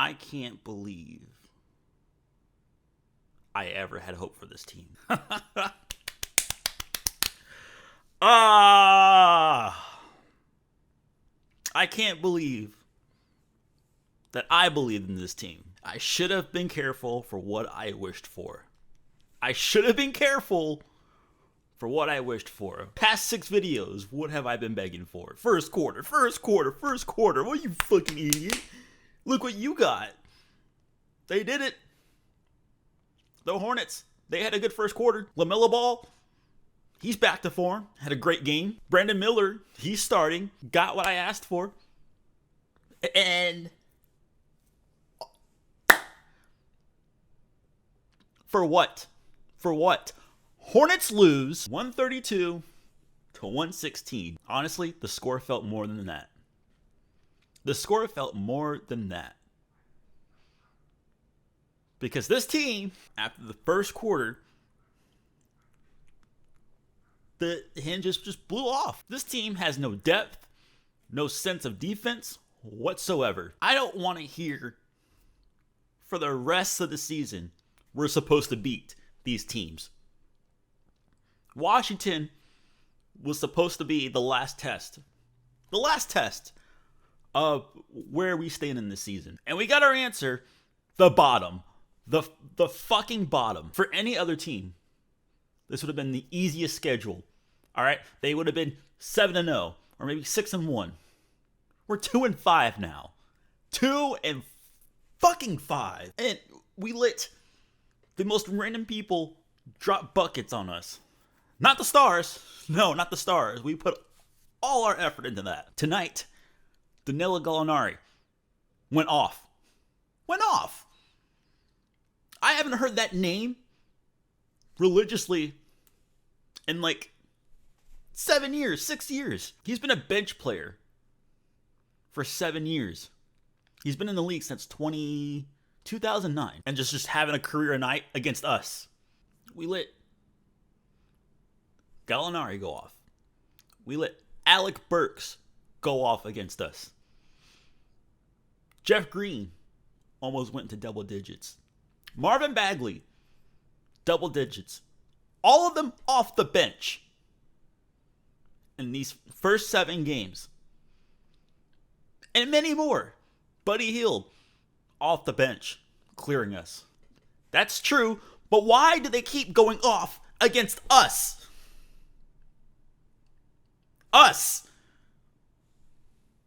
I can't believe I ever had hope for this team. I can't believe that I believed in this team. I should have been careful for what I wished for. I should have been careful for what I wished for. Past 6 videos, what have I been begging for? First quarter. What, you fucking idiot? Look what you got. They did it. The Hornets, they had a good first quarter. Lamelo Ball, he's back to form. Had a great game. Brandon Miller, he's starting. Got what I asked for. And for what? For what? Hornets lose 132 to 116. Honestly, the score felt more than that. The score felt more than that. Because this team, after the first quarter, the hinges just blew off. This team has no depth, no sense of defense whatsoever. I don't want to hear for the rest of the season we're supposed to beat these teams. Washington was supposed to be the last test. The last test of where we stand in this season. And we got our answer, the bottom. The fucking bottom. For any other team, this would have been the easiest schedule. All right? They would have been 7-0 or maybe 6-1. We're 2-5 now. 2-5. And we let the most random people drop buckets on us. Not the Stars. No, not the Stars. We put all our effort into that. Tonight, Danillo Gallinari went off. I haven't heard that name religiously in like 7 years, 6 years. He's been a bench player for 7 years. He's been in the league since 2009 and just having a career night against us. We let Gallinari go off. We let Alec Burks go off against us. Jeff Green almost went to double digits. Marvin Bagley, double digits. All of them off the bench in these first 7 games. And many more. Buddy Hield, off the bench, clearing us. That's true, but why do they keep going off against us? Us.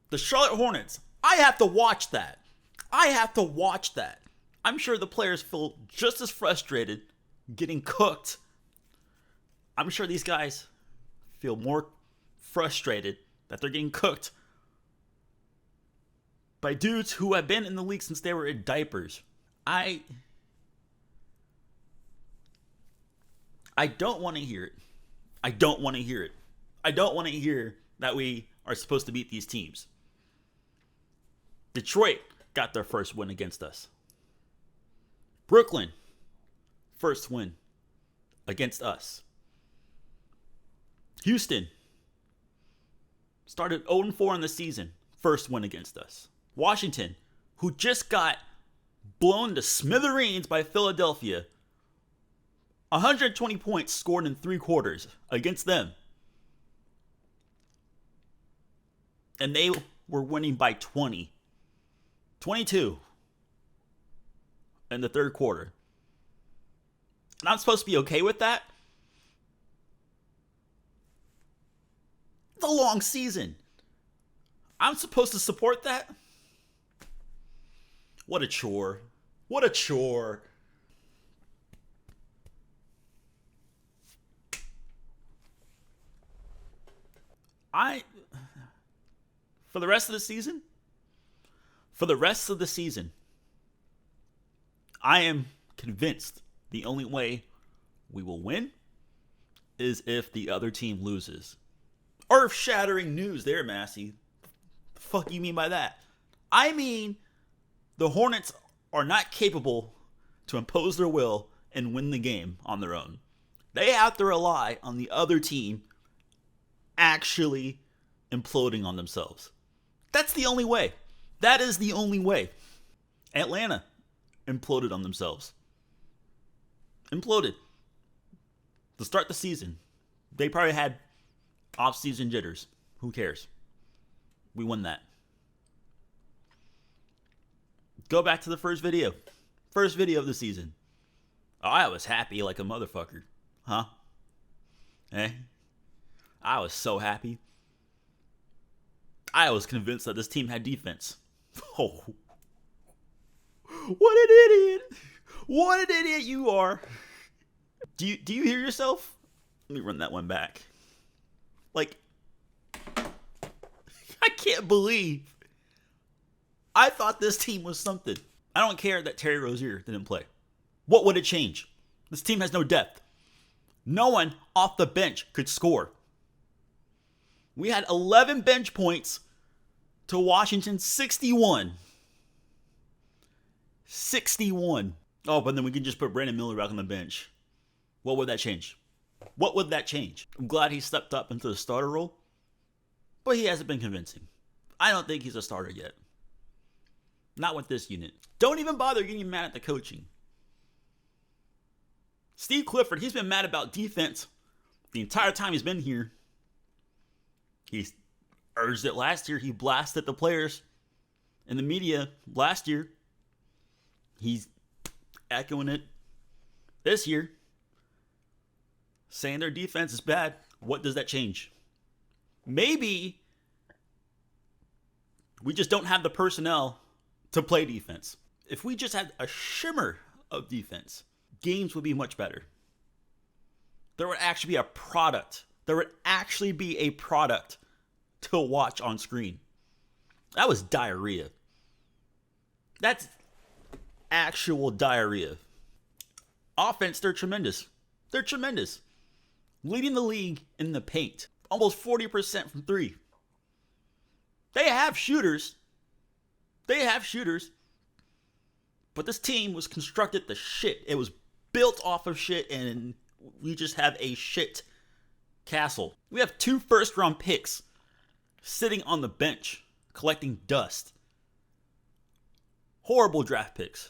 The Charlotte Hornets. I have to watch that. I'm sure the players feel just as frustrated getting cooked. I'm sure these guys feel more frustrated that they're getting cooked by dudes who have been in the league since they were in diapers. I don't want to hear it. I don't want to hear that we are supposed to beat these teams. Detroit got their first win against us. Brooklyn, first win against us. Houston started 0-4 in the season. First win against us. Washington, who just got blown to smithereens by Philadelphia. 120 points scored in 3 quarters against them. And they were winning by 20. 22 in the third quarter. And I'm supposed to be okay with that? It's a long season. I'm supposed to support that? What a chore. What a chore. For the rest of the season, I am convinced the only way we will win is if the other team loses. Earth-shattering news there, Massey. The fuck you mean by that? I mean, the Hornets are not capable to impose their will and win the game on their own. They have to rely on the other team actually imploding on themselves. That's the only way. That is the only way. Atlanta imploded on themselves. Imploded. To start the season, they probably had off-season jitters. Who cares? We won that. Go back to the first video. First video of the season. Oh, I was happy like a motherfucker. Huh? Eh? I was so happy. I was convinced that this team had defense. Oh. What an idiot. What an idiot you are. Do you hear yourself? Let me run that one back. Like, I can't believe I thought this team was something. I don't care that Terry Rozier didn't play. What would it change? This team has no depth. No one off the bench could score. We had 11 bench points to Washington's 61. 61. Oh, but then we can just put Brandon Miller back on the bench. What would that change? What would that change? I'm glad he stepped up into the starter role, but he hasn't been convincing. I don't think he's a starter yet. Not with this unit. Don't even bother getting mad at the coaching. Steve Clifford, he's been mad about defense the entire time he's been here. He's urged it last year. He blasted the players in the media last year. He's echoing it this year, saying their defense is bad. What does that change? Maybe we just don't have the personnel to play defense. If we just had a shimmer of defense, games would be much better. There would actually be a product. There would actually be a product to watch on screen. That was diarrhea. That's actual diarrhea. Offense, they're tremendous. They're tremendous. Leading the league in the paint. Almost 40% from three. They have shooters. But this team was constructed to shit. It was built off of shit, and we just have a shit castle. We have 2 first-round picks sitting on the bench, collecting dust. Horrible draft picks.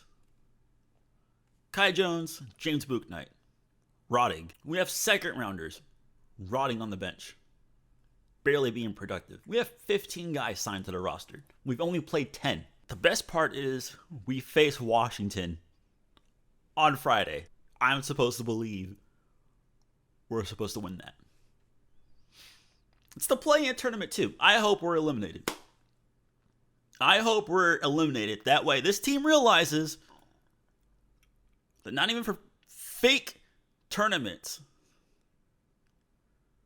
Kai Jones, James Bouknight, rotting. We have second-rounders rotting on the bench, barely being productive. We have 15 guys signed to the roster. We've only played 10. The best part is we face Washington on Friday. I'm supposed to believe we're supposed to win that. It's the play-in tournament too. I hope we're eliminated. That way this team realizes that not even for fake tournaments,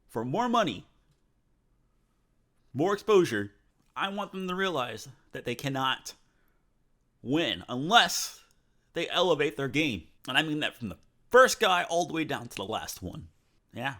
for more money, more exposure, I want them to realize that they cannot win unless they elevate their game. And I mean that from the first guy all the way down to the last one. Yeah.